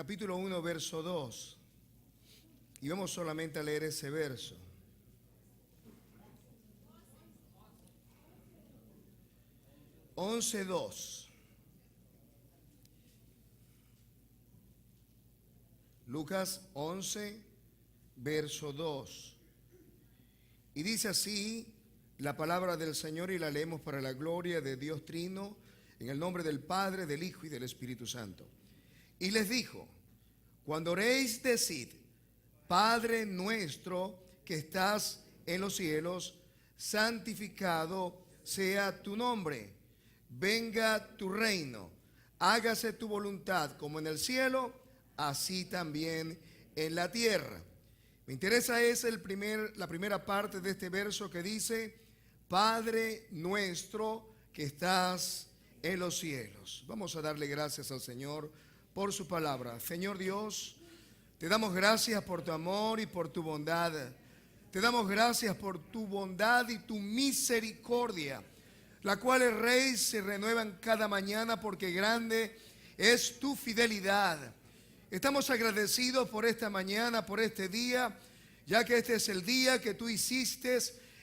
capítulo 1, verso 2. Y vamos solamente a leer ese verso. Once, 2. Lucas 11, verso 2. Y dice así la palabra del Señor, y la leemos para la gloria de Dios Trino, en el nombre del Padre, del Hijo y del Espíritu Santo. Y les dijo: cuando oréis, decid: Padre nuestro que estás en los cielos, santificado sea tu nombre. Venga tu reino. Hágase tu voluntad como en el cielo, así también en la tierra. Me interesa la primera parte de este verso que dice: Padre nuestro que estás en los cielos. Vamos a darle gracias al Señor por su palabra. Señor Dios, te damos gracias por tu amor y por tu bondad. Te damos gracias por tu bondad y tu misericordia, la cual, el Rey, se renuevan cada mañana, porque grande es tu fidelidad. Estamos agradecidos por esta mañana, por este día, ya que este es el día que tú hiciste.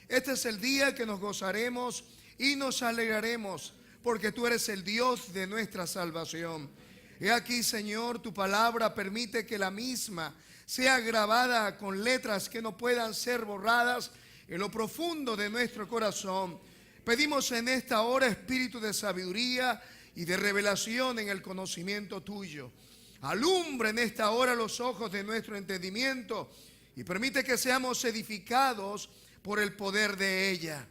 Este es el día que nos gozaremos y nos alegraremos, porque tú eres el Dios de nuestra salvación. He aquí, Señor, tu palabra permite que la misma sea grabada con letras que no puedan ser borradas en lo profundo de nuestro corazón. Pedimos en esta hora espíritu de sabiduría y de revelación en el conocimiento tuyo. Alumbra en esta hora los ojos de nuestro entendimiento y permite que seamos edificados por el poder de ella.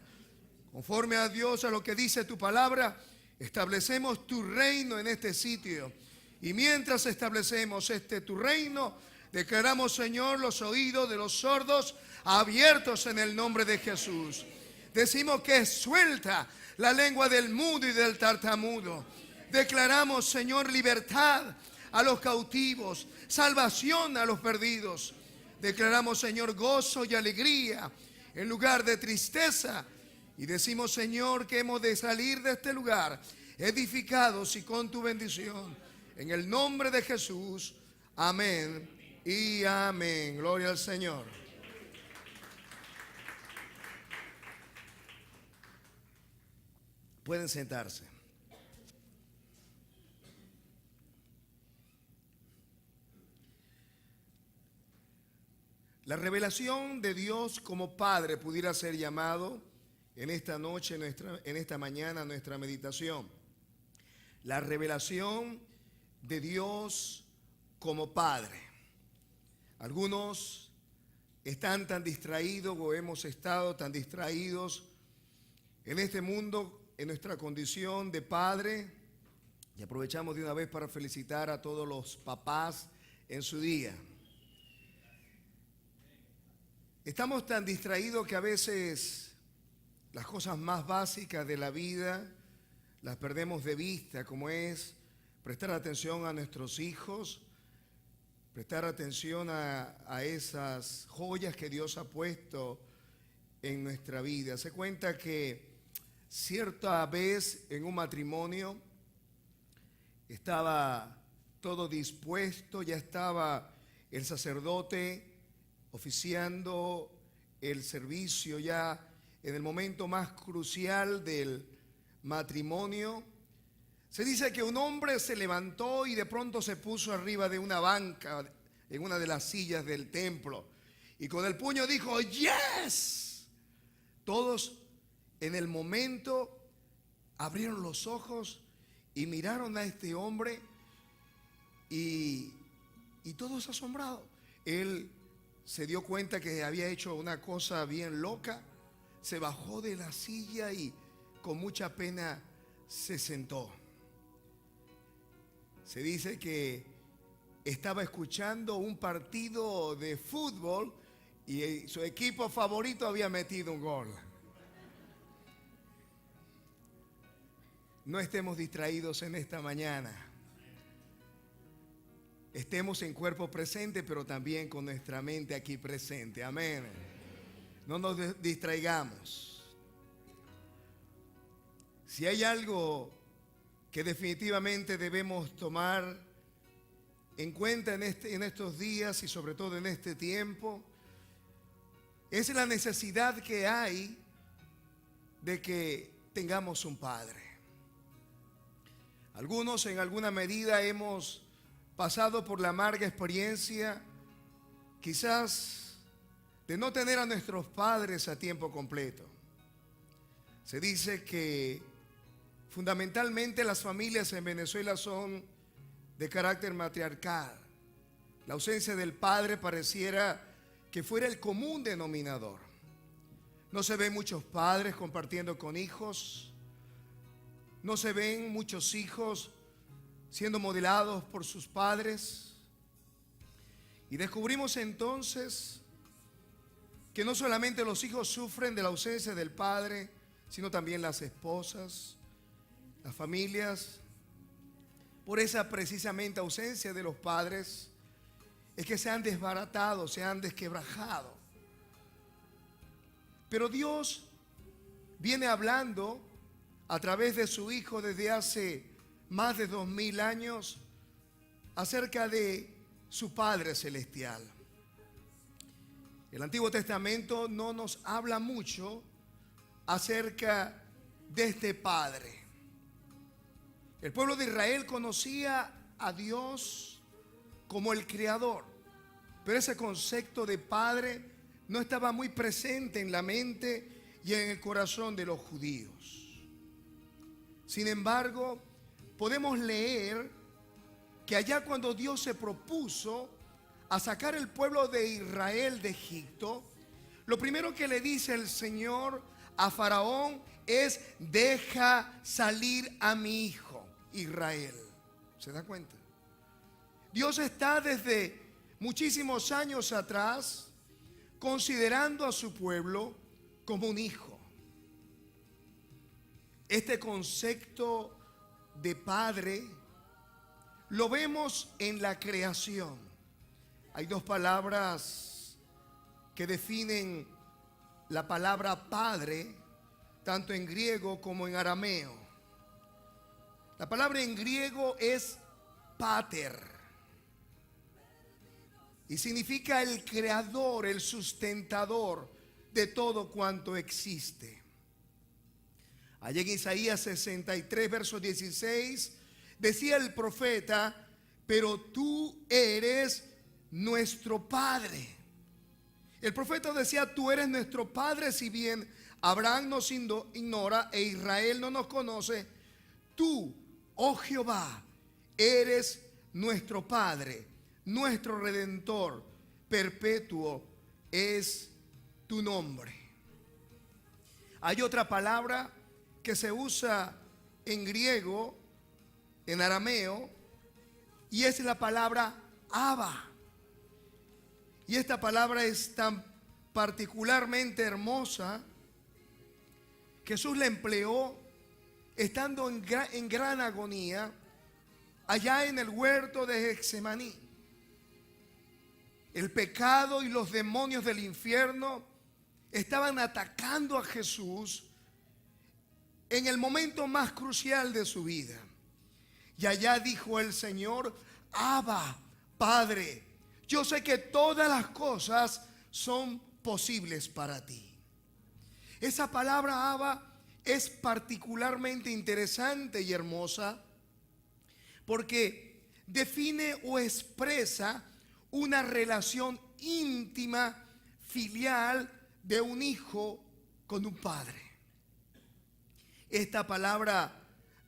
Conforme a Dios, a lo que dice tu palabra, establecemos tu reino en este sitio. Y mientras establecemos tu reino, declaramos, Señor, los oídos de los sordos abiertos en el nombre de Jesús. Decimos que suelta la lengua del mudo y del tartamudo. Declaramos, Señor, libertad a los cautivos, salvación a los perdidos. Declaramos, Señor, gozo y alegría en lugar de tristeza. Y decimos, Señor, que hemos de salir de este lugar edificados y con tu bendición. En el nombre de Jesús, amén y amén. Gloria al Señor. Pueden sentarse. La revelación de Dios como Padre pudiera ser llamado en esta noche, en esta mañana, nuestra meditación. La revelación de Dios como Padre. Algunos están tan distraídos, o hemos estado tan distraídos en este mundo, en nuestra condición de padre, y aprovechamos de una vez para felicitar a todos los papás en su día. Estamos tan distraídos que a veces las cosas más básicas de la vida las perdemos de vista, como es prestar atención a nuestros hijos, prestar atención a esas joyas que Dios ha puesto en nuestra vida. Se cuenta que cierta vez en un matrimonio estaba todo dispuesto, ya estaba el sacerdote oficiando el servicio, ya en el momento más crucial del matrimonio. Se dice que un hombre se levantó y de pronto se puso arriba de una banca, en una de las sillas del templo, y con el puño dijo: ¡Yes! Todos en el momento abrieron los ojos y miraron a este hombre, y todos asombrados. Él se dio cuenta que había hecho una cosa bien loca, se bajó de la silla y con mucha pena se sentó. Se dice que estaba escuchando un partido de fútbol y su equipo favorito había metido un gol. No estemos distraídos en esta mañana. Estemos en cuerpo presente, pero también con nuestra mente aquí presente. Amén. No nos distraigamos. Si hay algo que definitivamente debemos tomar en cuenta en estos días y sobre todo en este tiempo es la necesidad que hay de que tengamos un padre. Algunos en alguna medida hemos pasado por la amarga experiencia, quizás, de no tener a nuestros padres a tiempo completo. Se dice que fundamentalmente las familias en Venezuela son de carácter matriarcal. La ausencia del padre pareciera que fuera el común denominador. No se ven muchos padres compartiendo con hijos. No se ven muchos hijos siendo modelados por sus padres. Y descubrimos entonces que no solamente los hijos sufren de la ausencia del padre, sino también las esposas, las familias. Por esa precisamente ausencia de los padres es que se han desbaratado, se han desquebrajado. Pero Dios viene hablando a través de su Hijo desde hace más de 2000 años acerca de su Padre Celestial. El Antiguo Testamento no nos habla mucho acerca de este Padre. El pueblo de Israel conocía a Dios como el Creador, pero ese concepto de Padre no estaba muy presente en la mente y en el corazón de los judíos. Sin embargo, podemos leer que allá cuando Dios se propuso a sacar el pueblo de Israel de Egipto, lo primero que le dice el Señor a Faraón es: deja salir a mi hijo Israel. ¿Se da cuenta? Dios está desde muchísimos años atrás considerando a su pueblo como un hijo. Este concepto de padre lo vemos en la creación. Hay dos palabras que definen la palabra padre, tanto en griego como en arameo. La palabra en griego es pater y significa el creador, el sustentador de todo cuanto existe. Allí en Isaías 63, verso 16, decía el profeta: pero tú eres nuestro Padre. El profeta decía: tú eres nuestro Padre, si bien Abraham nos ignora e Israel no nos conoce. Tú, oh Jehová, eres nuestro Padre, nuestro Redentor, perpetuo es tu nombre. Hay otra palabra que se usa en griego, en arameo, y es la palabra Abba. Y esta palabra es tan particularmente hermosa que Jesús la empleó estando en gran agonía allá en el huerto de Getsemaní. El pecado y los demonios del infierno estaban atacando a Jesús en el momento más crucial de su vida. Y allá dijo el Señor: Abba, Padre, yo sé que todas las cosas son posibles para ti. Esa palabra Abba es particularmente interesante y hermosa porque define o expresa una relación íntima, filial de un hijo con un padre. Esta palabra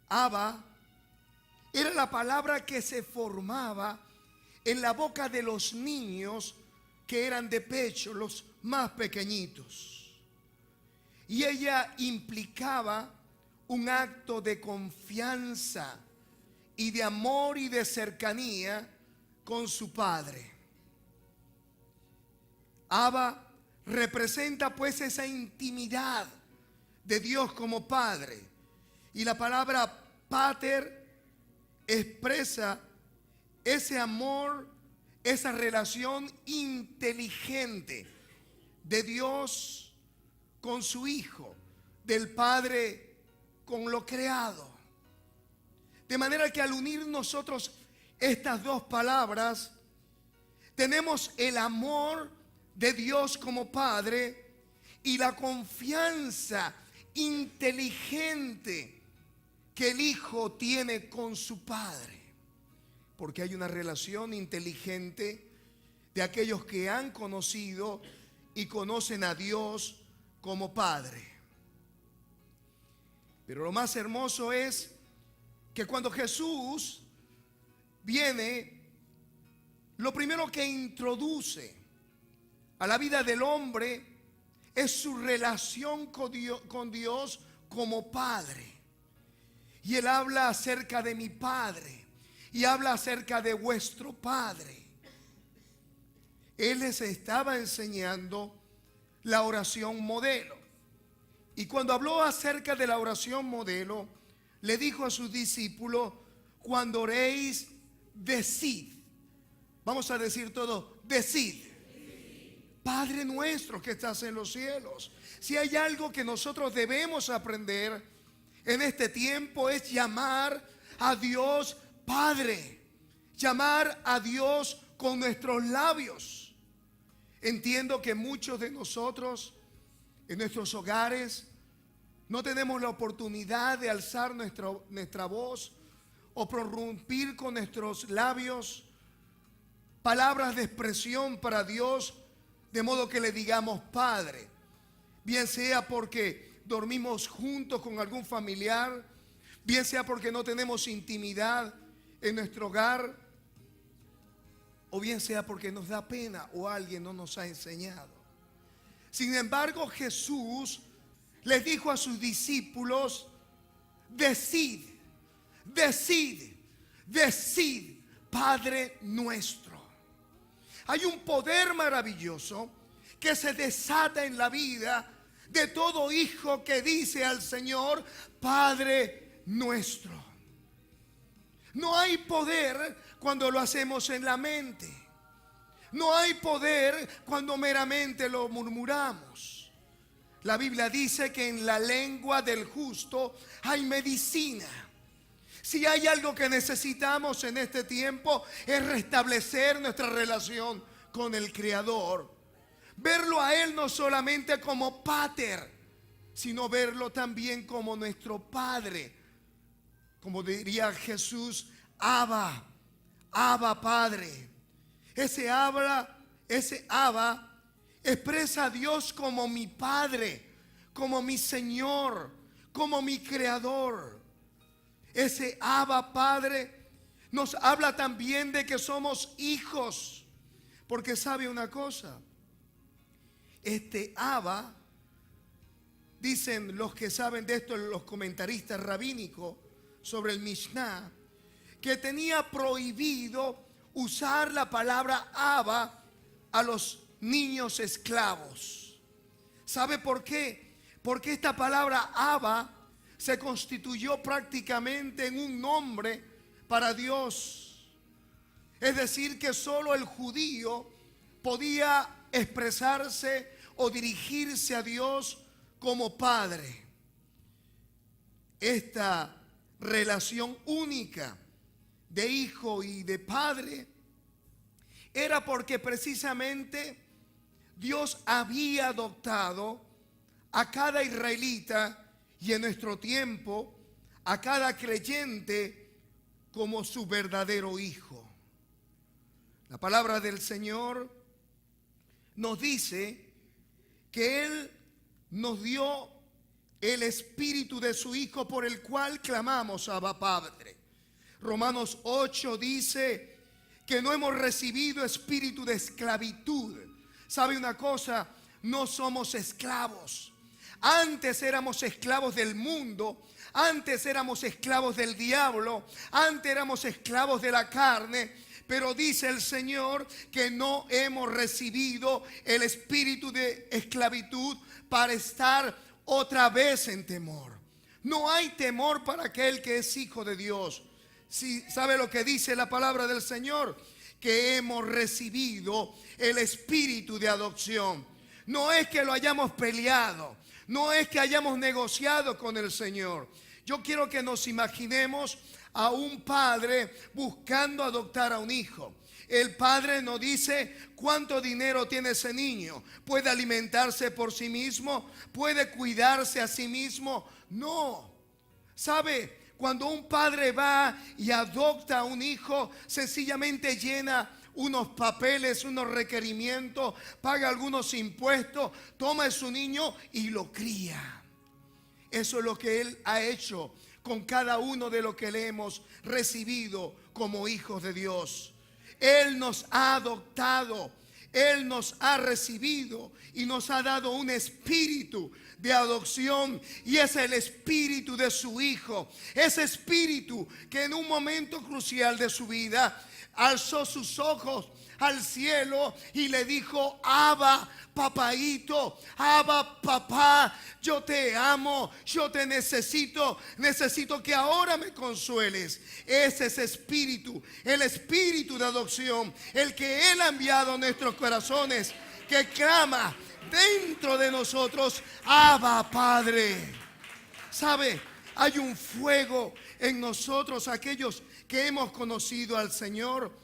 Abba era la palabra que se formaba en la boca de los niños que eran de pecho, los más pequeñitos. Y ella implicaba un acto de confianza y de amor y de cercanía con su padre. Abba representa pues esa intimidad de Dios como Padre. Y la palabra pater expresa ese amor, esa relación inteligente de Dios con su Hijo, del Padre con lo creado. De manera que al unir nosotros estas dos palabras, tenemos el amor de Dios como Padre y la confianza inteligente que el Hijo tiene con su Padre. Porque hay una relación inteligente de aquellos que han conocido y conocen a Dios como Padre. Pero lo más hermoso es que cuando Jesús viene, lo primero que introduce a la vida del hombre es su relación con Dios como Padre. Y Él habla acerca de mi Padre y habla acerca de vuestro Padre. Él les estaba enseñando la oración modelo. Y cuando habló acerca de la oración modelo, le dijo a sus discípulos: cuando oréis, decid. Vamos a decir todo: decid. Padre nuestro que estás en los cielos. Si hay algo que nosotros debemos aprender en este tiempo, es llamar a Dios Padre. Llamar a Dios con nuestros labios. Entiendo que muchos de nosotros en nuestros hogares no tenemos la oportunidad de alzar nuestra voz o prorrumpir con nuestros labios palabras de expresión para Dios, de modo que le digamos Padre. Bien sea porque dormimos juntos con algún familiar, bien sea porque no tenemos intimidad en nuestro hogar, o bien sea porque nos da pena o alguien no nos ha enseñado. Sin embargo, Jesús les dijo a sus discípulos: decid, decid, decid, Padre nuestro. Hay un poder maravilloso que se desata en la vida de todo hijo que dice al Señor: Padre nuestro. No hay poder cuando lo hacemos en la mente. No hay poder cuando meramente lo murmuramos. La Biblia dice que en la lengua del justo hay medicina. Si hay algo que necesitamos en este tiempo, es restablecer nuestra relación con el Creador. Verlo a Él no solamente como Pater, sino verlo también como nuestro Padre. Como diría Jesús: Abba, Abba Padre. Ese Abba expresa a Dios como mi Padre, como mi Señor, como mi Creador. Ese Abba Padre nos habla también de que somos hijos. Porque sabe una cosa, este Abba, dicen los que saben de esto, los comentaristas rabínicos sobre el Mishnah, que tenía prohibido usar la palabra Abba a los niños esclavos. ¿Sabe por qué? Porque esta palabra Abba se constituyó prácticamente en un nombre para Dios. Es decir, que solo el judío podía expresarse o dirigirse a Dios como Padre. Esta relación única de hijo y de padre era porque precisamente Dios había adoptado a cada israelita y en nuestro tiempo a cada creyente como su verdadero hijo. La palabra del Señor nos dice que Él nos dio el espíritu de su Hijo, por el cual clamamos Abba Padre. Romanos 8 dice que no hemos recibido espíritu de esclavitud. ¿Sabe una cosa? No somos esclavos. Antes éramos esclavos del mundo, antes éramos esclavos del diablo, antes éramos esclavos de la carne, pero dice el Señor que no hemos recibido el espíritu de esclavitud para estar otra vez en temor. No hay temor para aquel que es hijo de Dios. Si sabe lo que dice la palabra del Señor, que hemos recibido el espíritu de adopción. No es que lo hayamos peleado, no es que hayamos negociado con el Señor. Yo quiero que nos imaginemos a un padre buscando adoptar a un hijo. El padre no dice cuánto dinero tiene ese niño, puede alimentarse por sí mismo, puede cuidarse a sí mismo. No. ¿Sabe? Cuando un padre va y adopta a un hijo, sencillamente llena unos papeles, unos requerimientos, paga algunos impuestos, toma a su niño y lo cría. Eso es lo que Él ha hecho con cada uno de los que le hemos recibido como hijos de Dios. Él nos ha adoptado, Él nos ha recibido y nos ha dado un espíritu de adopción, y es el espíritu de su Hijo. Ese espíritu que en un momento crucial de su vida alzó sus ojos al cielo y le dijo: Abba, papaíto, Abba, papá, yo te amo, yo te necesito que ahora me consueles. Ese es espíritu, el espíritu de adopción, el que Él ha enviado a nuestros corazones, que clama dentro de nosotros: Abba, Padre. ¿Sabe? Hay un fuego en nosotros, aquellos que hemos conocido al Señor,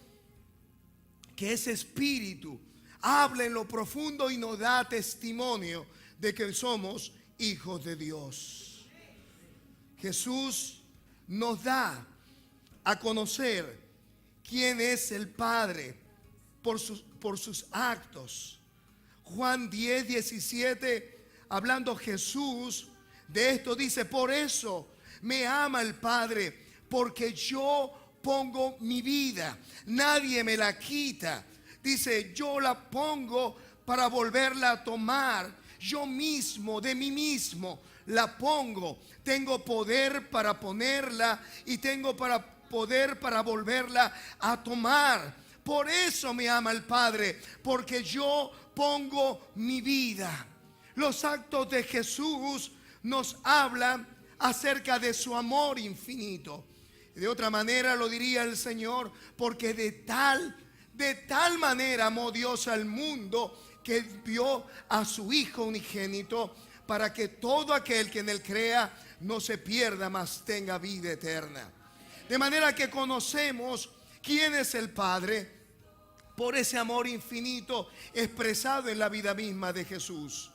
que ese espíritu habla en lo profundo y nos da testimonio de que somos hijos de Dios. Jesús nos da a conocer quién es el Padre por sus actos. Juan 10:17, hablando Jesús de esto, dice: por eso me ama el Padre, porque yo pongo mi vida, nadie me la quita. Dice: yo la pongo para volverla a tomar. Yo mismo, de mí mismo, la pongo. Tengo poder para ponerla y tengo poder para volverla a tomar. Por eso me ama el Padre, porque yo pongo mi vida. Los actos de Jesús nos hablan acerca de su amor infinito. De otra manera lo diría el Señor: porque de tal manera amó Dios al mundo, que dio a su Hijo unigénito, para que todo aquel que en Él crea no se pierda, mas tenga vida eterna. De manera que conocemos quién es el Padre por ese amor infinito expresado en la vida misma de Jesús.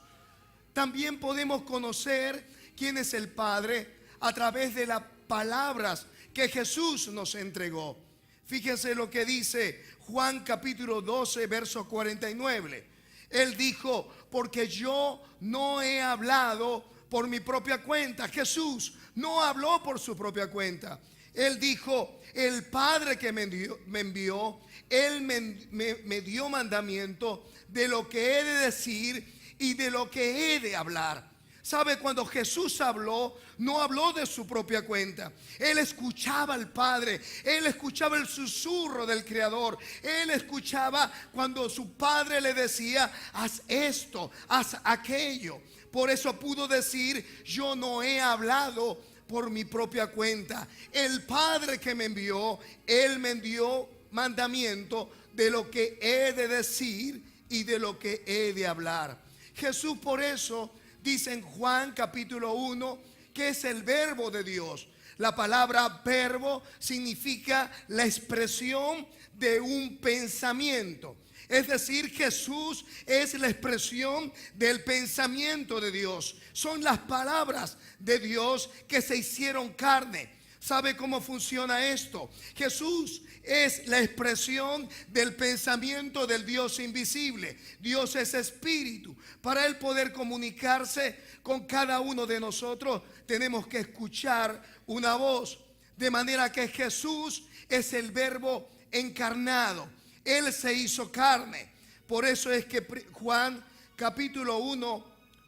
También podemos conocer quién es el Padre a través de las palabras que Jesús nos entregó. Fíjese lo que dice Juan capítulo 12, verso 49. Él dijo: porque yo no he hablado por mi propia cuenta. Jesús no habló por su propia cuenta. Él dijo: el Padre que me envió, Él me dio mandamiento de lo que he de decir y de lo que he de hablar. ¿Sabe? Cuando Jesús habló, no habló de su propia cuenta. Él escuchaba al Padre, Él escuchaba el susurro del Creador. Él escuchaba cuando su Padre le decía: haz esto, haz aquello. Por eso pudo decir: yo no he hablado por mi propia cuenta. El Padre que me envió, Él me dio mandamiento de lo que he de decir y de lo que he de hablar. Jesús, por eso dice en Juan capítulo 1 que es el verbo de Dios. La palabra verbo significa la expresión de un pensamiento. Es decir, Jesús es la expresión del pensamiento de Dios. Son las palabras de Dios que se hicieron carne. ¿Sabe cómo funciona esto? Jesús es la expresión del pensamiento del Dios invisible. Dios es espíritu. Para Él poder comunicarse con cada uno de nosotros, tenemos que escuchar una voz. De manera que Jesús es el verbo encarnado. Él se hizo carne. Por eso es que Juan capítulo 1,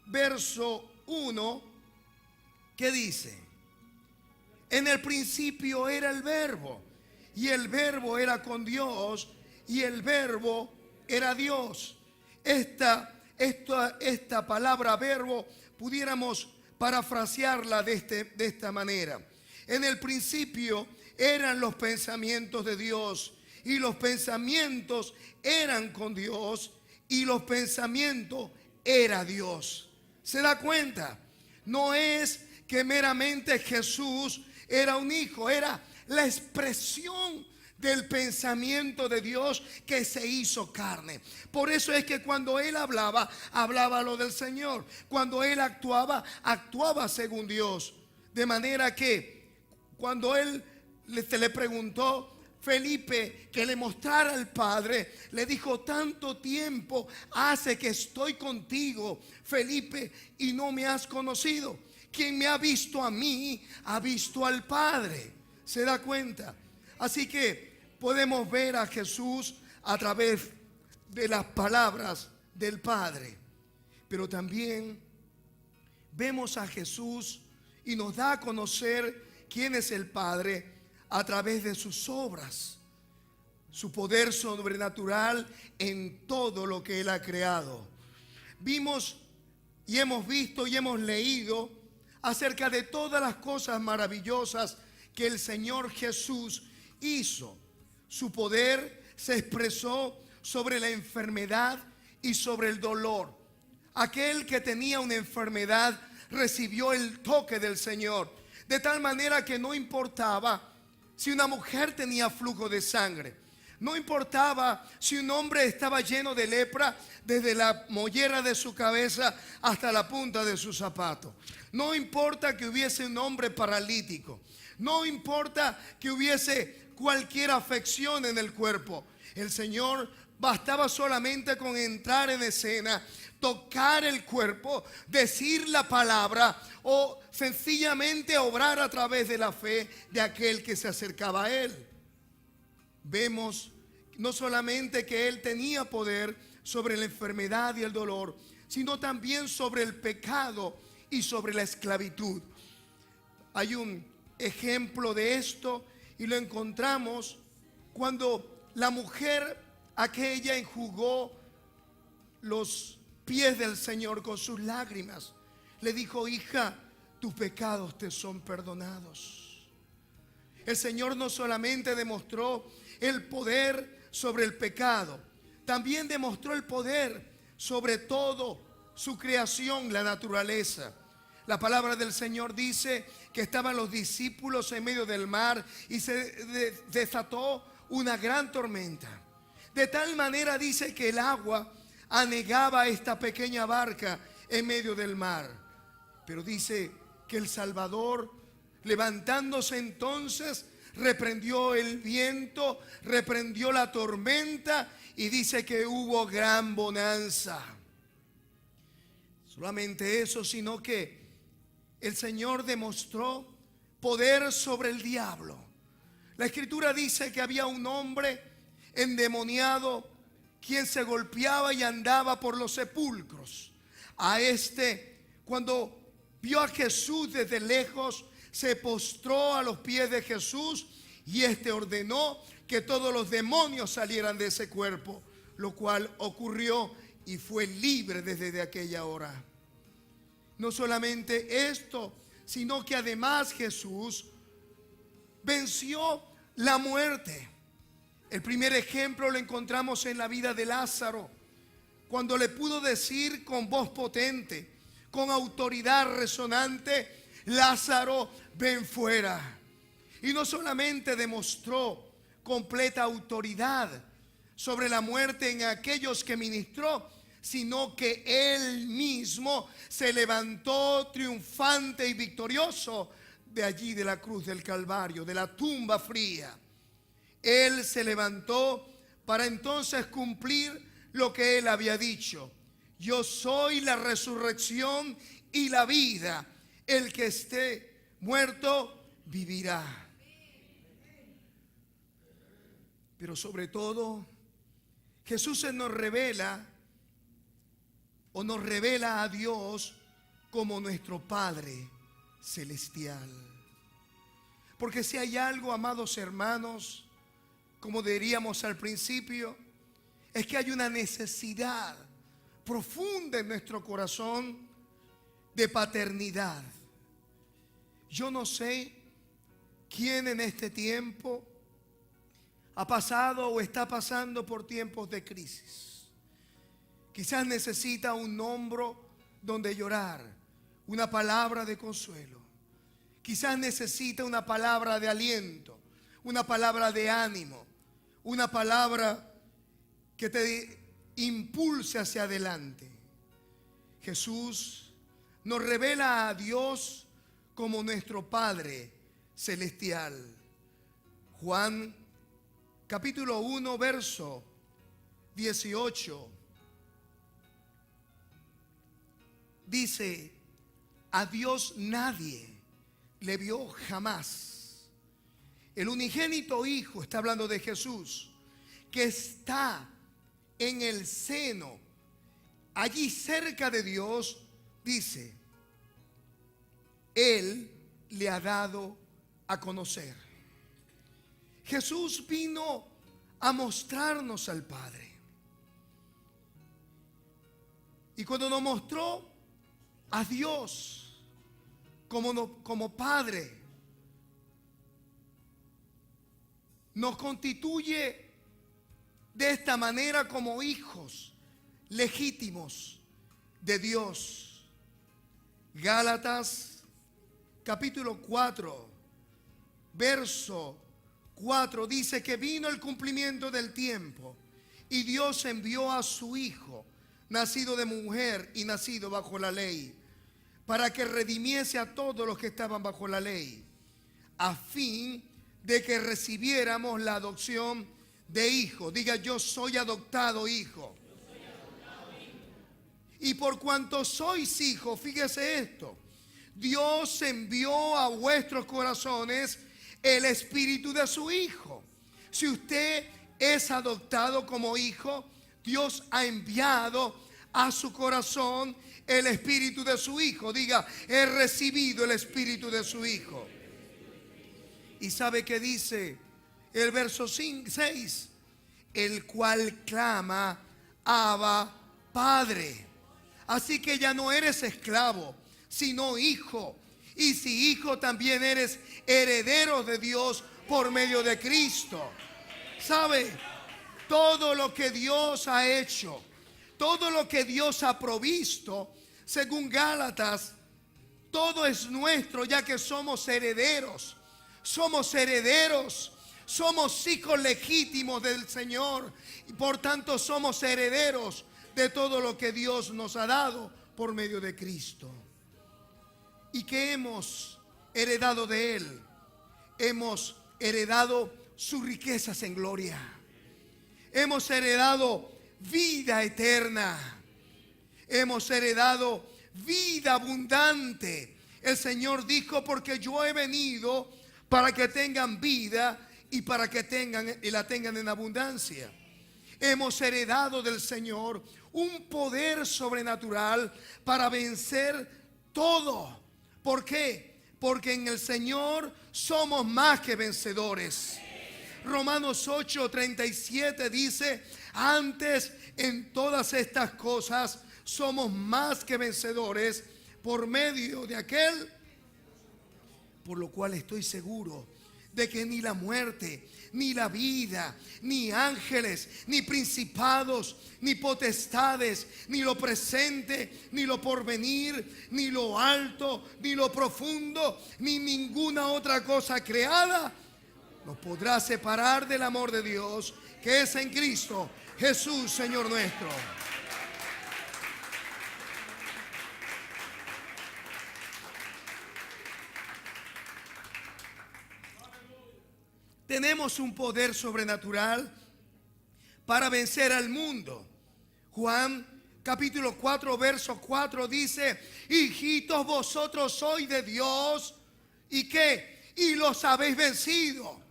verso 1, ¿qué dice? En el principio era el verbo, y el verbo era con Dios, y el verbo era Dios. Esta palabra verbo pudiéramos parafrasearla de esta manera. En el principio eran los pensamientos de Dios, y los pensamientos eran con Dios, y los pensamientos era Dios. ¿Se da cuenta? No es que meramente Jesús era un hijo, era la expresión del pensamiento de Dios que se hizo carne. Por eso es que cuando Él hablaba, hablaba lo del Señor. Cuando Él actuaba, actuaba según Dios. De manera que cuando Él le preguntó Felipe que le mostrara al Padre, le dijo: tanto tiempo hace que estoy contigo, Felipe, y no me has conocido. Quien me ha visto a mí, ha visto al Padre. ¿Se da cuenta? Así que podemos ver a Jesús a través de las palabras del Padre. Pero también vemos a Jesús y nos da a conocer quién es el Padre a través de sus obras, su poder sobrenatural en todo lo que Él ha creado. Vimos y hemos visto y hemos leído acerca de todas las cosas maravillosas que el Señor Jesús hizo. Su poder se expresó sobre la enfermedad y sobre el dolor. Aquel que tenía una enfermedad recibió el toque del Señor, de tal manera que no importaba si una mujer tenía flujo de sangre, no importaba si un hombre estaba lleno de lepra desde la mollera de su cabeza hasta la punta de su zapato. No importa que hubiese un hombre paralítico. No importa que hubiese cualquier afección en el cuerpo. El Señor bastaba solamente con entrar en escena, tocar el cuerpo, decir la palabra o sencillamente obrar a través de la fe de aquel que se acercaba a Él. Vemos no solamente que Él tenía poder sobre la enfermedad y el dolor, sino también sobre el pecado y sobre la esclavitud. Hay un ejemplo de esto y lo encontramos cuando la mujer aquella enjugó los pies del Señor con sus lágrimas. Le dijo: hija, tus pecados te son perdonados. El Señor no solamente demostró el poder sobre el pecado, también demostró el poder sobre todo su creación, la naturaleza. La palabra del Señor dice que estaban los discípulos en medio del mar y se desató una gran tormenta. De tal manera dice que el agua anegaba esta pequeña barca en medio del mar. Pero dice que el Salvador, levantándose entonces, reprendió el viento, reprendió la tormenta y dice que hubo gran bonanza. Solamente eso, sino que el Señor demostró poder sobre el diablo. La Escritura dice que había un hombre endemoniado quien se golpeaba y andaba por los sepulcros. A este, cuando vio a Jesús desde lejos, se postró a los pies de Jesús y este ordenó que todos los demonios salieran de ese cuerpo, lo cual ocurrió y fue libre desde aquella hora. No solamente esto, sino que además Jesús venció la muerte. El primer ejemplo lo encontramos en la vida de Lázaro, cuando le pudo decir con voz potente, con autoridad resonante: Lázaro, ven fuera. Y no solamente demostró completa autoridad sobre la muerte en aquellos que ministró, sino que Él mismo se levantó triunfante y victorioso de allí, de la cruz del Calvario, de la tumba fría. Él se levantó para entonces cumplir lo que Él había dicho: yo soy la resurrección y la vida. El que esté muerto vivirá. Pero sobre todo, Jesús se nos revela o nos revela a Dios como nuestro Padre celestial. Porque si hay algo, amados hermanos, como diríamos al principio, es que hay una necesidad profunda en nuestro corazón de paternidad. Yo no sé quién en este tiempo ha pasado o está pasando por tiempos de crisis. Quizás necesita un hombro donde llorar, una palabra de consuelo. quizás necesita una palabra de aliento, una palabra de ánimo, una palabra que te impulse hacia adelante. Jesús nos revela a Dios como nuestro Padre celestial. Juan capítulo 1, verso 18 dice: a Dios nadie le vio jamás. El unigénito Hijo, está hablando de Jesús, que está en el seno, allí cerca de Dios, dice, Él le ha dado a conocer. Jesús vino a mostrarnos al Padre. Y cuando nos mostró a Dios como Padre, nos constituye de esta manera como hijos legítimos de Dios. Gálatas capítulo 4, verso 4 dice que vino el cumplimiento del tiempo y Dios envió a su Hijo, nacido de mujer y nacido bajo la ley, para que redimiese a todos los que estaban bajo la ley, a fin de que recibiéramos la adopción de hijo. Diga: yo soy adoptado hijo. Y por cuanto sois hijos, fíjese esto, Dios envió a vuestros corazones el espíritu de su Hijo. Si usted es adoptado como hijo, Dios ha enviado a su corazón el espíritu de su Hijo. Diga: he recibido el espíritu de su Hijo. ¿Y sabe qué dice el verso 6? El cual clama: Abba, Padre. Así que ya no eres esclavo, sino hijo. Y si hijo, también eres heredero de Dios por medio de Cristo. ¿Sabe? Todo lo que Dios ha hecho, todo lo que Dios ha provisto, según Gálatas, todo es nuestro, ya que somos herederos. Somos herederos, somos hijos legítimos del Señor y por tanto somos herederos de todo lo que Dios nos ha dado por medio de Cristo. ¿Y qué hemos heredado de Él? Hemos heredado sus riquezas en gloria. Hemos heredado vida eterna. Hemos heredado vida abundante. El Señor dijo: porque yo he venido para que tengan vida y para que la tengan en abundancia. Hemos heredado del Señor un poder sobrenatural para vencer todo. ¿Por qué? Porque en el Señor somos más que vencedores. Romanos 8:37 dice: antes en todas estas cosas somos más que vencedores por medio de aquel, por lo cual estoy seguro de que ni la muerte, ni la vida, ni ángeles, ni principados, ni potestades, ni lo presente, ni lo porvenir, ni lo alto, ni lo profundo, ni ninguna otra cosa creada nos podrá separar del amor de Dios que es en Cristo Jesús, Señor nuestro. Tenemos un poder sobrenatural para vencer al mundo. Juan capítulo 4, verso 4 dice: hijitos, vosotros sois de Dios. ¿Y qué? Y los habéis vencido.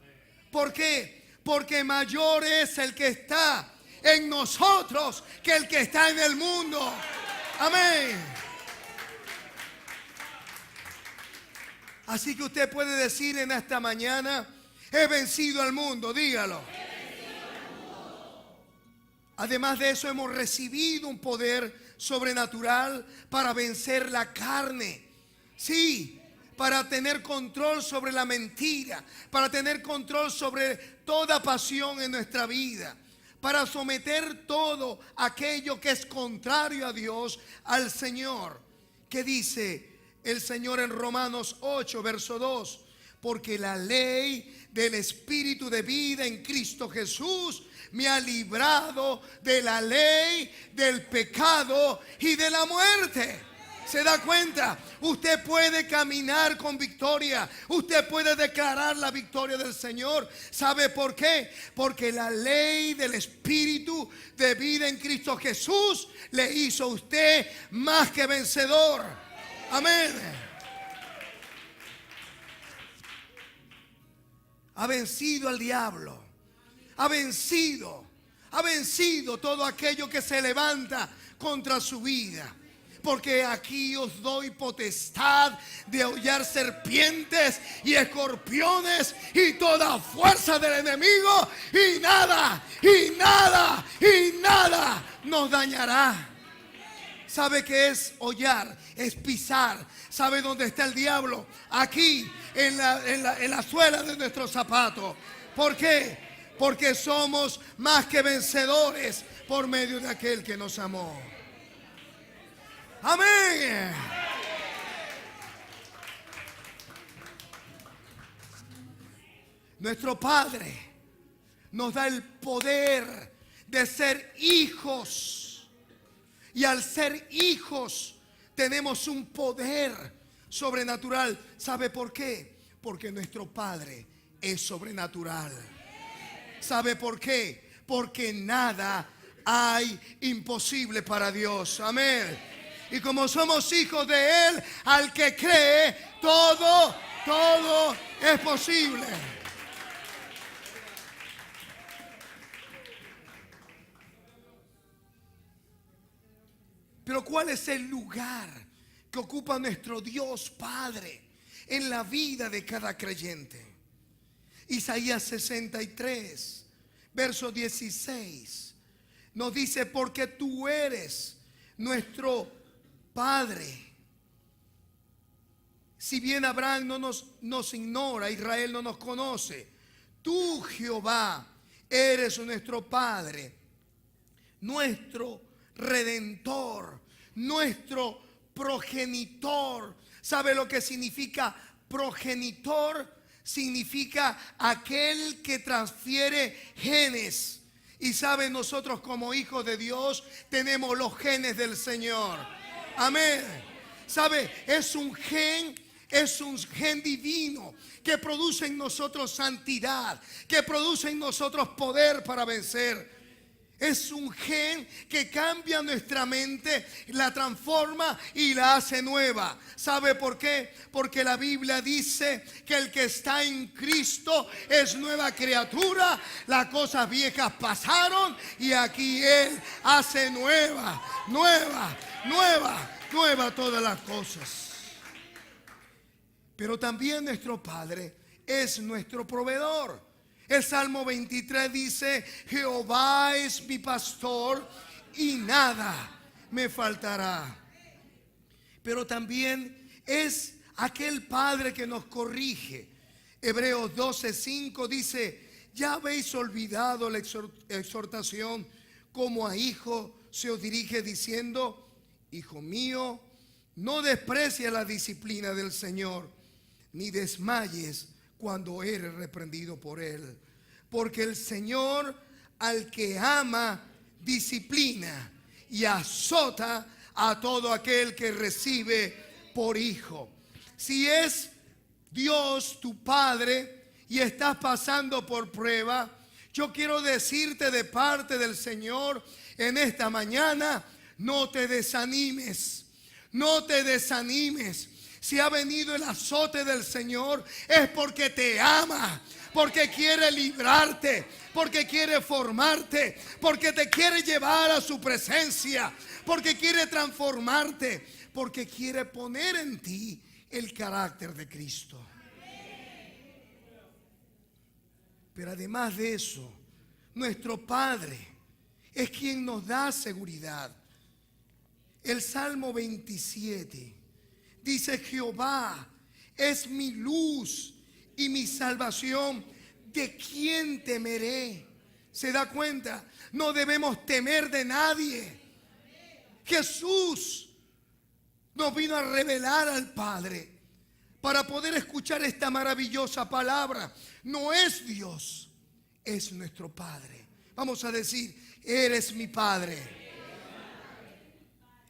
¿Por qué? Porque mayor es el que está en nosotros que el que está en el mundo. Amén. Así que usted puede decir en esta mañana: he vencido al mundo, dígalo. Además de eso, hemos recibido un poder sobrenatural para vencer la carne. Sí, para tener control sobre la mentira, para tener control sobre toda pasión en nuestra vida, para someter todo aquello que es contrario a Dios, al Señor. ¿Qué dice el Señor en Romanos 8, verso 2. Porque la ley del Espíritu de vida en Cristo Jesús me ha librado de la ley del pecado y de la muerte. ¿Se da cuenta? Usted puede caminar con victoria. Usted puede declarar la victoria del Señor. ¿Sabe por qué? Porque la ley del Espíritu de vida en Cristo Jesús le hizo a usted más que vencedor. Amén. Ha vencido al diablo. Ha vencido todo aquello que se levanta contra su vida. Porque aquí os doy potestad de hollar serpientes y escorpiones y toda fuerza del enemigo, y nada nos dañará. ¿Sabe qué es hollar? Es pisar. ¿Sabe dónde está el diablo? Aquí, en la suela de nuestros zapatos. ¿Por qué? Porque somos más que vencedores por medio de aquel que nos amó. Amén. Nuestro Padre nos da el poder de ser hijos. Y al ser hijos tenemos un poder sobrenatural. ¿Sabe por qué? Porque nuestro Padre es sobrenatural. ¿Sabe por qué? Porque nada hay imposible para Dios. Amén. Y como somos hijos de Él, al que cree, todo es posible. Pero ¿cuál es el lugar que ocupa nuestro Dios Padre en la vida de cada creyente? Isaías 63, verso 16, nos dice: porque tú eres nuestro Padre. Si bien Abraham no nos ignora, Israel no nos conoce, tú, Jehová, eres nuestro Padre, nuestro Redentor, nuestro progenitor. ¿Sabe lo que significa progenitor? Significa aquel que transfiere genes. Y sabe, nosotros como hijos de Dios tenemos los genes del Señor. Amén. ¿Sabe? Es un gen divino que produce en nosotros santidad, que produce en nosotros poder para vencer. Es un gen que cambia nuestra mente, la transforma y la hace nueva. ¿Sabe por qué? Porque la Biblia dice que el que está en Cristo es nueva criatura. Las cosas viejas pasaron y aquí Él hace nueva todas las cosas. Pero también nuestro Padre es nuestro proveedor. El Salmo 23 dice: Jehová es mi pastor y nada me faltará. Pero también es aquel Padre que nos corrige. Hebreos 12:5 dice: ya habéis olvidado la exhortación, como a hijo se os dirige diciendo: hijo mío, no desprecies la disciplina del Señor, ni desmayes cuando eres reprendido por Él. Porque el Señor al que ama disciplina y azota a todo aquel que recibe por hijo. Si es Dios tu Padre y estás pasando por prueba, yo quiero decirte de parte del Señor en esta mañana: no te desanimes, no te desanimes. Si ha venido el azote del Señor es porque te ama, porque quiere librarte, porque quiere formarte, porque te quiere llevar a su presencia, porque quiere transformarte, porque quiere poner en ti el carácter de Cristo. Pero además de eso, nuestro Padre es quien nos da seguridad. El Salmo 27 dice: Jehová es mi luz y mi salvación, ¿de quién temeré? ¿Se da cuenta? No debemos temer de nadie. Jesús nos vino a revelar al Padre para poder escuchar esta maravillosa palabra. No es Dios, es nuestro Padre. Vamos a decir, eres mi Padre.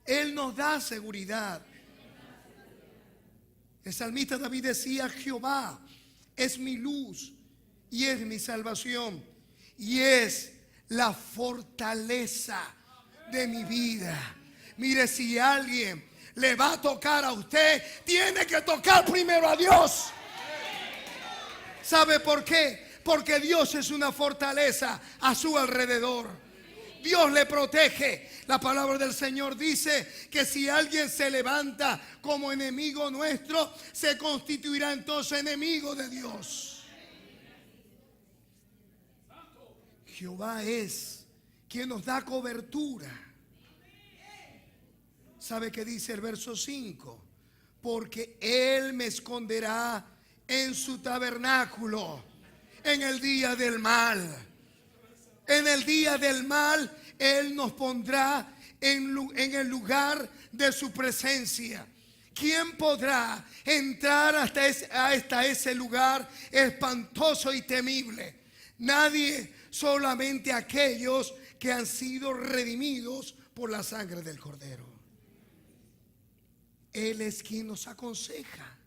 Él nos da seguridad. El salmista David decía, Jehová es mi luz y es mi salvación y es la fortaleza de mi vida. Mire, si alguien le va a tocar a usted, tiene que tocar primero a Dios. ¿Sabe por qué? Porque Dios es una fortaleza a su alrededor. Dios le protege. La palabra del Señor dice que si alguien se levanta como enemigo nuestro, se constituirá entonces enemigo de Dios. Jehová es quien nos da cobertura. ¿Sabe qué dice el verso 5? Porque Él me esconderá en su tabernáculo en el día del mal. En el día del mal, Él nos pondrá en el lugar de su presencia. ¿Quién podrá entrar hasta ese lugar espantoso y temible? Nadie, solamente aquellos que han sido redimidos por la sangre del Cordero. Él es quien nos aconseja.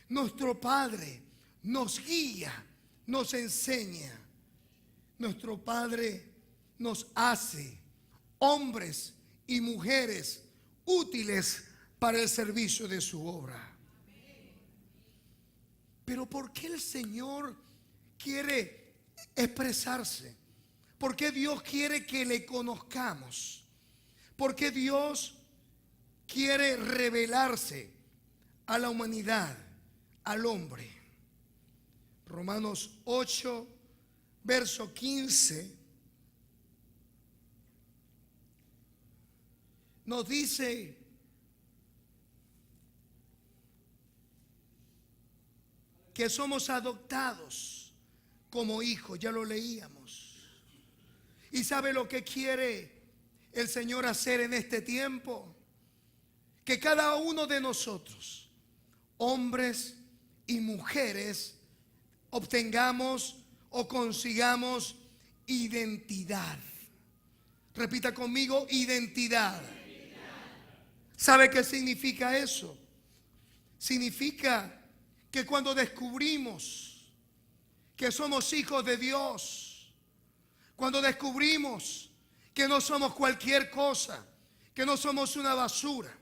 Nuestro Padre nos guía, nos enseña. Nuestro Padre nos hace hombres y mujeres útiles para el servicio de su obra. Pero ¿por qué el Señor quiere expresarse? ¿Por qué Dios quiere que le conozcamos? ¿Por qué Dios quiere revelarse a la humanidad, al hombre? Romanos 8, verso 15, nos dice que somos adoptados como hijos. Ya lo leíamos. ¿Y sabe lo que quiere el Señor hacer en este tiempo? Que cada uno de nosotros, hombres y mujeres, obtengamos o consigamos identidad. Repita conmigo, identidad. ¿Sabe qué significa eso? Significa que cuando descubrimos que somos hijos de Dios, cuando descubrimos que no somos cualquier cosa, que no somos una basura,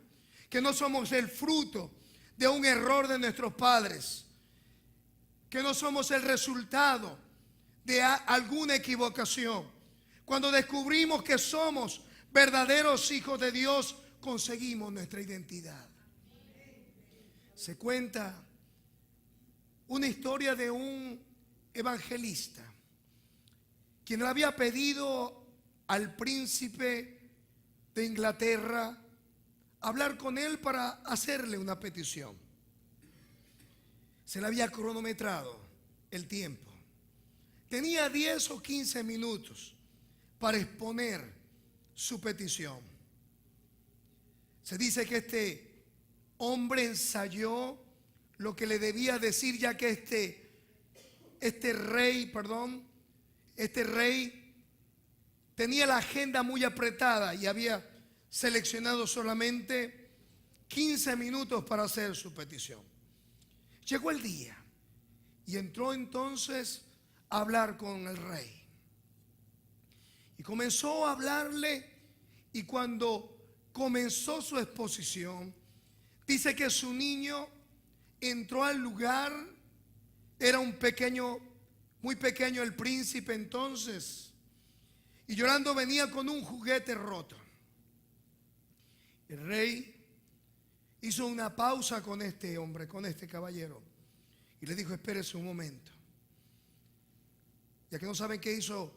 que no somos el fruto de un error de nuestros padres, que no somos el resultado de alguna equivocación. Cuando descubrimos que somos verdaderos hijos de Dios, conseguimos nuestra identidad. Se cuenta una historia de un evangelista quien le había pedido al príncipe de Inglaterra hablar con él para hacerle una petición. Se le había cronometrado el tiempo. Tenía 10 o 15 minutos para exponer su petición. Se dice que este hombre ensayó lo que le debía decir, ya que este rey tenía la agenda muy apretada y había seleccionado solamente 15 minutos para hacer su petición. Llegó el día y entró entonces a hablar con el rey. Y comenzó a hablarle, y cuando comenzó su exposición, dice que su niño entró al lugar. Era un pequeño, muy pequeño el príncipe entonces, y llorando venía con un juguete roto. El rey hizo una pausa con este hombre, con este caballero, y le dijo: espérese un momento. Ya que no saben qué hizo,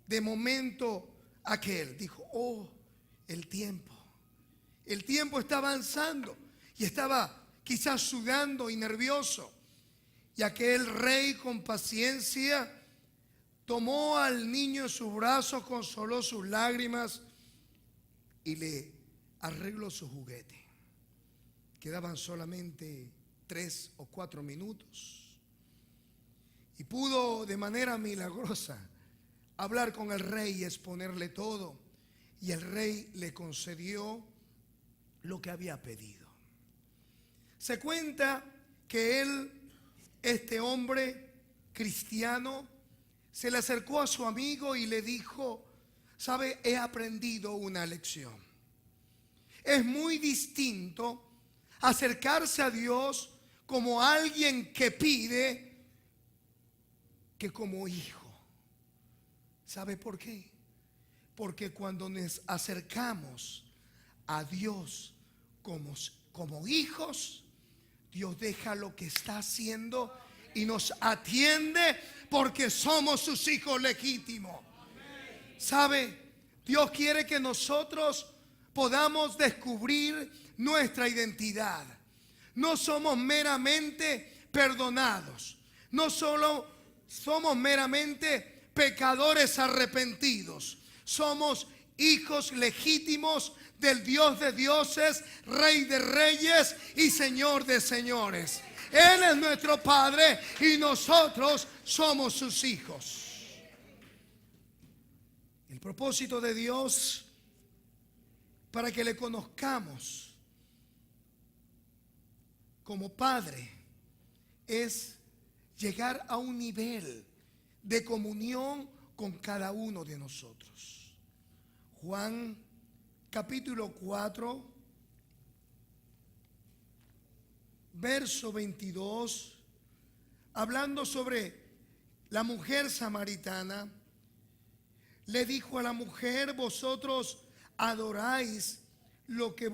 de momento aquel dijo: oh, el tiempo está avanzando, y estaba quizás sudando y nervioso. Y aquel rey, con paciencia, tomó al niño en sus brazos, consoló sus lágrimas y le arregló su juguete. quedaban solamente 3 o 4 minutos. Y pudo de manera milagrosa hablar con el rey y exponerle todo. Y el rey le concedió lo que había pedido. Se cuenta que este hombre cristiano, se le acercó a su amigo y le dijo: ¿sabe? He aprendido una lección. Es muy distinto acercarse a Dios como alguien que pide que como hijo. ¿Sabe por qué? Porque cuando nos acercamos a Dios como hijos, Dios deja lo que está haciendo y nos atiende porque somos sus hijos legítimos. ¿Sabe? Dios quiere que nosotros podamos descubrir nuestra identidad. No somos meramente perdonados. No solo somos meramente pecadores arrepentidos. Somos hijos legítimos del Dios de dioses, Rey de reyes y Señor de señores. Él es nuestro Padre y nosotros somos sus hijos. El propósito de Dios para que le conozcamos como Padre es llegar a un nivel de comunión con cada uno de nosotros. Juan capítulo 4, verso 22, hablando sobre la mujer samaritana, le dijo a la mujer: vosotros adoráis lo que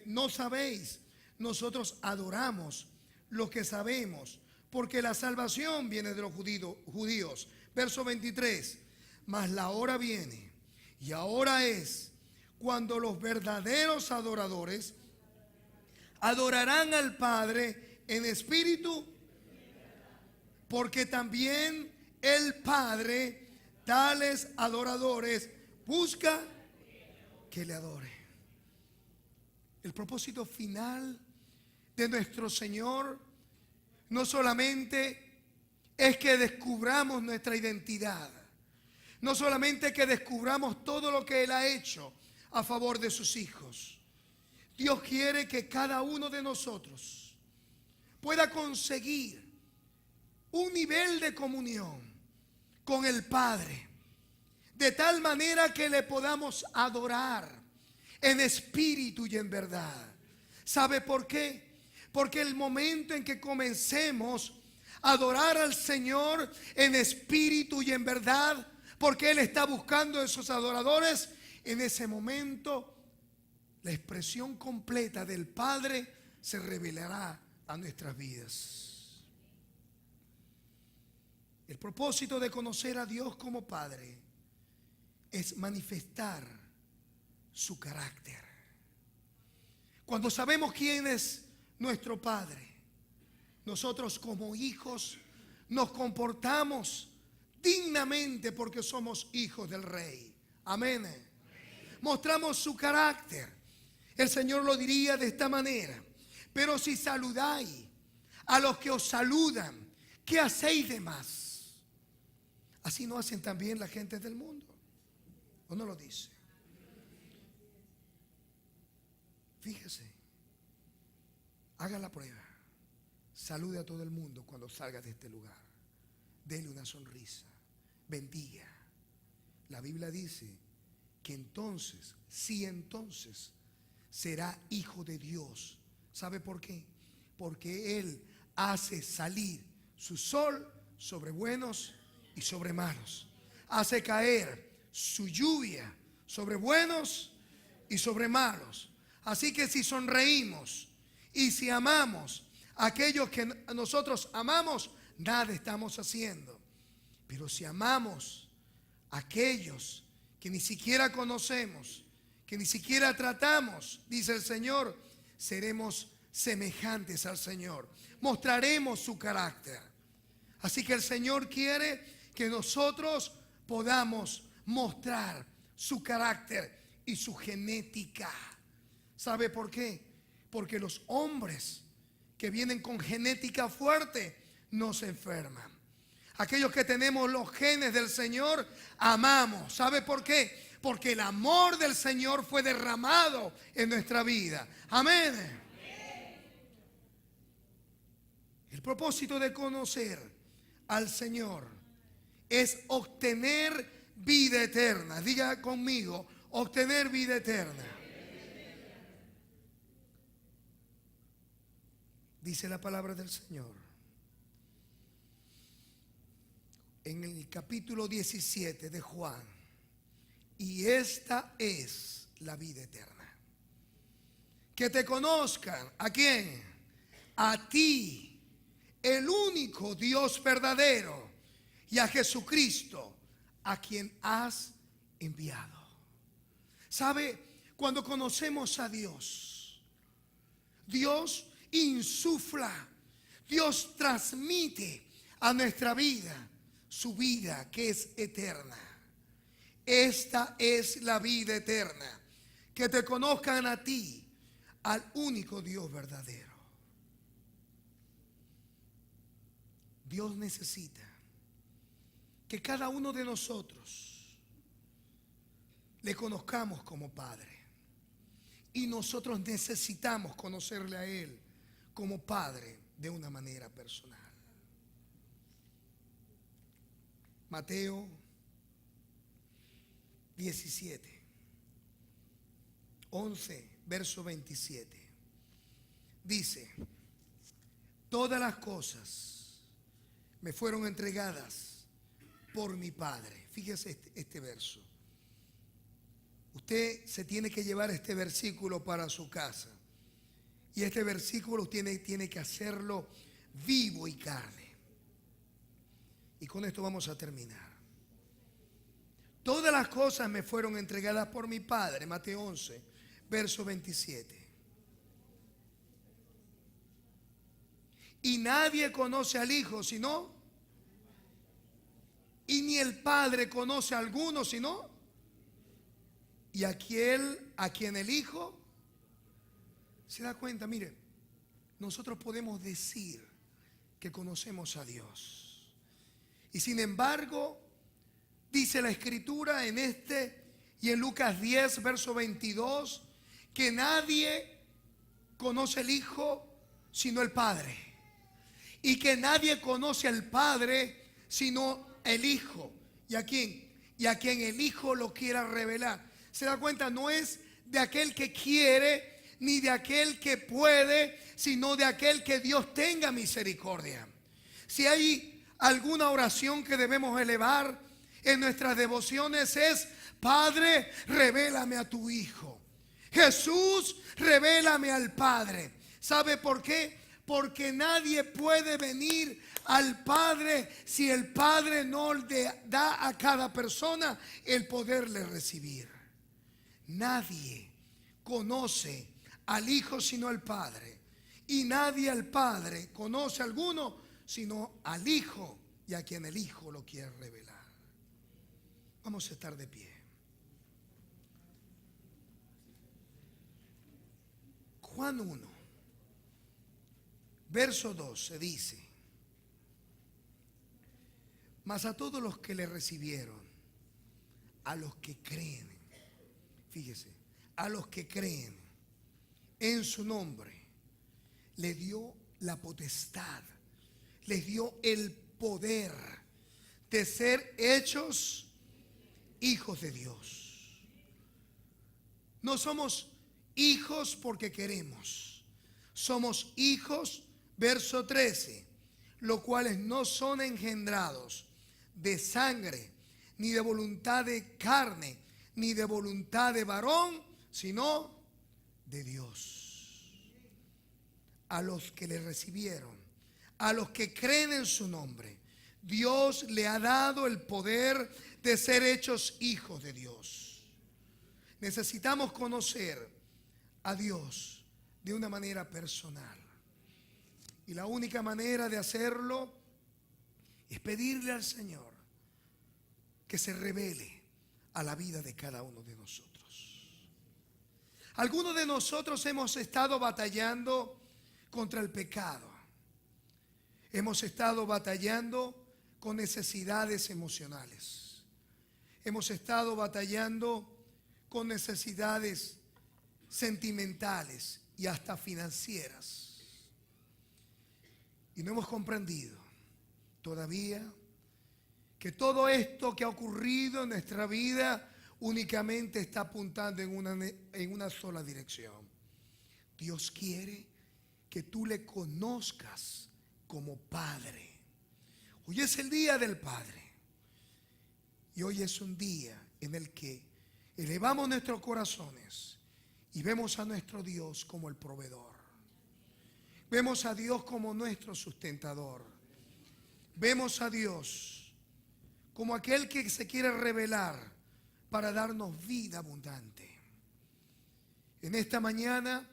no sabéis. Nosotros adoramos lo que sabemos, porque la salvación viene de los judíos. Verso 23, mas la hora viene, y ahora es, cuando los verdaderos adoradores adorarán al Padre en espíritu, porque también el Padre tales adoradores busca que le adore. El propósito final de nuestro Señor no solamente es que descubramos nuestra identidad, no solamente que descubramos todo lo que Él ha hecho a favor de sus hijos. Dios quiere que cada uno de nosotros pueda conseguir un nivel de comunión con el Padre, de tal manera que le podamos adorar en espíritu y en verdad. ¿Sabe por qué? Porque el momento en que comencemos a adorar al Señor en espíritu y en verdad, porque Él está buscando esos adoradores, en ese momento la expresión completa del Padre se revelará a nuestras vidas. El propósito de conocer a Dios como Padre es manifestar su carácter. Cuando sabemos quién es nuestro Padre, nosotros como hijos nos comportamos dignamente porque somos hijos del Rey. Amén. Mostramos su carácter. El Señor lo diría de esta manera: pero si saludáis a los que os saludan, ¿qué hacéis de más? ¿Así no hacen también la gente del mundo? ¿O no lo dice? Fíjese, haga la prueba. Salude a todo el mundo cuando salga de este lugar. Dele una sonrisa. Bendiga. La Biblia dice que entonces, sí, entonces será hijo de Dios. ¿Sabe por qué? Porque Él hace salir su sol sobre buenos y sobre malos. Hace caer su lluvia sobre buenos y sobre malos. Así que si sonreímos y si amamos a aquellos que nosotros amamos, nada estamos haciendo. Pero si amamos a aquellos que ni siquiera conocemos, que ni siquiera tratamos, dice el Señor, seremos semejantes al Señor. Mostraremos su carácter. Así que el Señor quiere que nosotros podamos mostrar su carácter y su genética. ¿Sabe por qué? Porque los hombres que vienen con genética fuerte no se enferman. Aquellos que tenemos los genes del Señor, amamos. ¿Sabe por qué? Porque el amor del Señor fue derramado en nuestra vida. Amén. El propósito de conocer al Señor es obtener vida eterna. Diga conmigo, obtener vida eterna. Dice la palabra del Señor en el capítulo 17 de Juan: y esta es la vida eterna, que te conozcan. ¿A quién? A ti, el único Dios verdadero, y a Jesucristo, a quien has enviado. ¿Sabe? Cuando conocemos a Dios, Dios insufla, Dios transmite a nuestra vida su vida que es eterna. Esta es la vida eterna, que te conozcan a ti, al único Dios verdadero. Dios necesita que cada uno de nosotros le conozcamos como Padre, y nosotros necesitamos conocerle a Él como Padre de una manera personal. Mateo 17, 11, verso 27. Dice: todas las cosas me fueron entregadas por mi Padre. Fíjese este verso. Usted se tiene que llevar este versículo para su casa. Y este versículo tiene que hacerlo vivo y carne. Y con esto vamos a terminar. Todas las cosas me fueron entregadas por mi Padre. Mateo 11, verso 27. Y nadie conoce al Hijo sino, y ni el Padre conoce a alguno sino, y a quien el Hijo se da cuenta. Mire, nosotros podemos decir que conocemos a Dios, y sin embargo dice la Escritura en y en Lucas 10, verso 22, que nadie conoce al Hijo sino el Padre, y que nadie conoce al Padre sino el Hijo. ¿Y a quién? Y a quien el Hijo lo quiera revelar. ¿Se da cuenta? No es de aquel que quiere ni de aquel que puede, sino de aquel que Dios tenga misericordia. Si hay alguna oración que debemos elevar en nuestras devociones, es: Padre, revélame a tu Hijo. Jesús, revélame al Padre. ¿Sabe por qué? Porque nadie puede venir al Padre si el Padre no le da a cada persona el poderle recibir. Nadie conoce al Hijo sino al Padre, y nadie al Padre conoce a alguno sino al Hijo, y a quien el Hijo lo quiere revelar. Vamos a estar de pie. Juan 1, verso 12 dice: mas a todos los que le recibieron, a los que creen, fíjese, a los que creen en su nombre, le dio la potestad, les dio el poder de ser hechos hijos de Dios. No somos hijos porque queremos, somos hijos, verso 13, los cuales no son engendrados de sangre, ni de voluntad de carne, ni de voluntad de varón, sino de Dios. A los que le recibieron, a los que creen en su nombre, Dios le ha dado el poder de ser hechos hijos de Dios. Necesitamos conocer a Dios de una manera personal. Y la única manera de hacerlo es pedirle al Señor que se revele a la vida de cada uno de nosotros. Algunos de nosotros hemos estado batallando contra el pecado. Hemos estado batallando con necesidades emocionales. Hemos estado batallando con necesidades sentimentales y hasta financieras. Y no hemos comprendido todavía que todo esto que ha ocurrido en nuestra vida únicamente está apuntando en una sola dirección. Dios quiere que tú le conozcas como Padre. Hoy es el día del Padre. Y hoy es un día en el que elevamos nuestros corazones y vemos a nuestro Dios como el proveedor. Vemos a Dios como nuestro sustentador. Vemos a Dios como aquel que se quiere revelar para darnos vida abundante. En esta mañana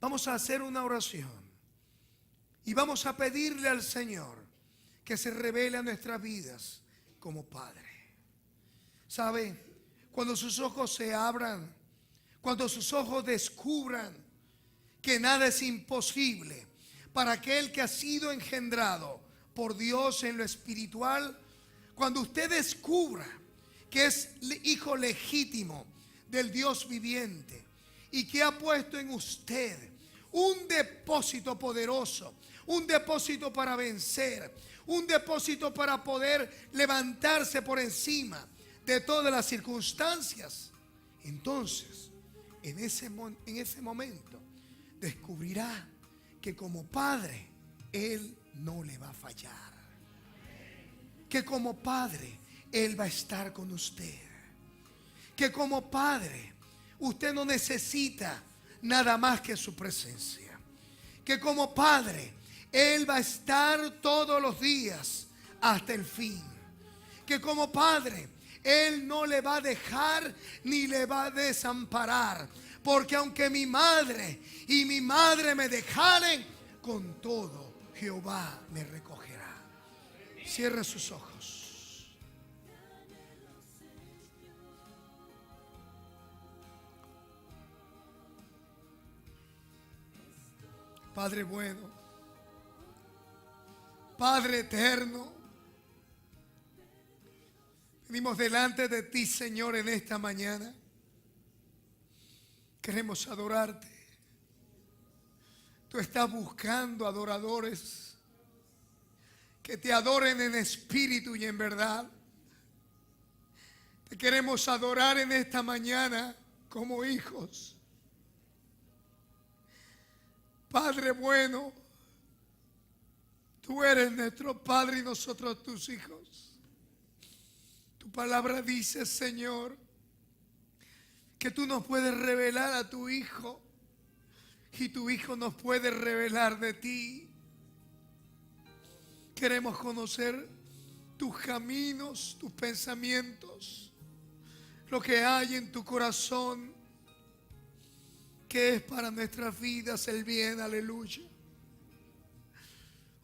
vamos a hacer una oración y vamos a pedirle al Señor que se revele a nuestras vidas como Padre. ¿Sabe? Cuando sus ojos se abran, cuando sus ojos descubran que nada es imposible para aquel que ha sido engendrado por Dios en lo espiritual, cuando usted descubra que es hijo legítimo del Dios viviente y que ha puesto en usted un depósito poderoso, un depósito para vencer, un depósito para poder levantarse por encima de todas las circunstancias, entonces en ese momento descubrirá que como Padre Él no le va a fallar, que como Padre Él va a estar con usted, que como Padre usted no necesita nada más que su presencia, que como Padre Él va a estar todos los días hasta el fin, que como Padre Él no le va a dejar ni le va a desamparar, porque aunque mi madre y mi madre me dejaren, con todo Jehová me recogerá. Cierre sus ojos. Padre bueno, Padre eterno, venimos delante de ti, Señor, en esta mañana. Queremos adorarte. Tú estás buscando adoradores que te adoren en espíritu y en verdad. Te queremos adorar en esta mañana como hijos. Padre bueno, tú eres nuestro Padre y nosotros tus hijos. Tu palabra dice, Señor, que tú nos puedes revelar a tu Hijo y tu Hijo nos puede revelar de ti. Queremos conocer tus caminos, tus pensamientos, lo que hay en tu corazón, que es para nuestras vidas el bien. Aleluya.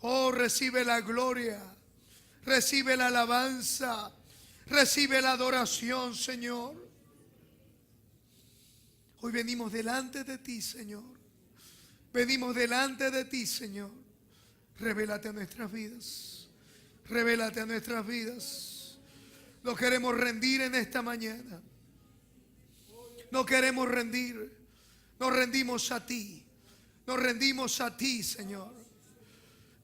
Oh, recibe la gloria, recibe la alabanza, recibe la adoración, Señor. Hoy venimos delante de ti, Señor. Venimos delante de ti, Señor. Revélate a nuestras vidas. Revélate a nuestras vidas. Nos queremos rendir en esta mañana. No queremos rendir. Nos rendimos a ti. Nos rendimos a ti, Señor.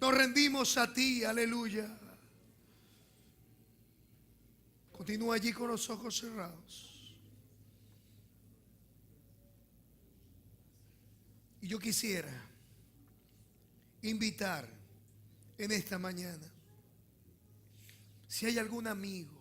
Nos rendimos a ti, aleluya. Continúa allí con los ojos cerrados. Y yo quisiera invitar en esta mañana, si hay algún amigo